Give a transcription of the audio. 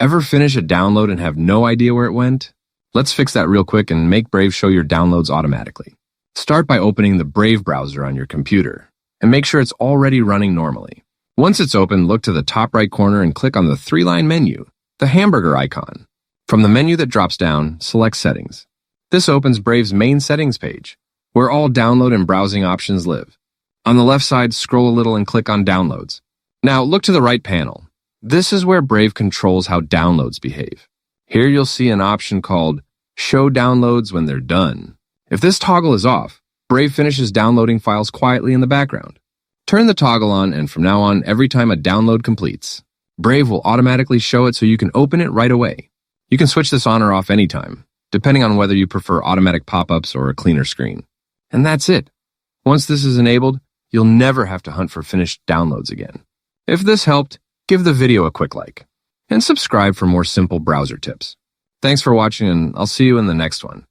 Ever finish a download and have no idea where it went? Let's fix that real quick and make Brave show your downloads automatically. Start by opening the Brave browser on your computer and make sure it's already running normally. Once it's open, look to the top right corner and click on the three-line menu, the hamburger icon. From the menu that drops down, select Settings. This opens Brave's main settings page, where all download and browsing options live. On the left side, scroll a little and click on Downloads. Now look to the right panel. This is where Brave controls how downloads behave. Here you'll see an option called Show Downloads When They're Done. If this toggle is off, Brave finishes downloading files quietly in the background. Turn the toggle on, and from now on, every time a download completes, Brave will automatically show it so you can open it right away. You can switch this on or off anytime, depending on whether you prefer automatic pop-ups or a cleaner screen. And that's it. Once this is enabled, you'll never have to hunt for finished downloads again. If this helped, give the video a quick like and subscribe for more simple browser tips. Thanks for watching, and I'll see you in the next one.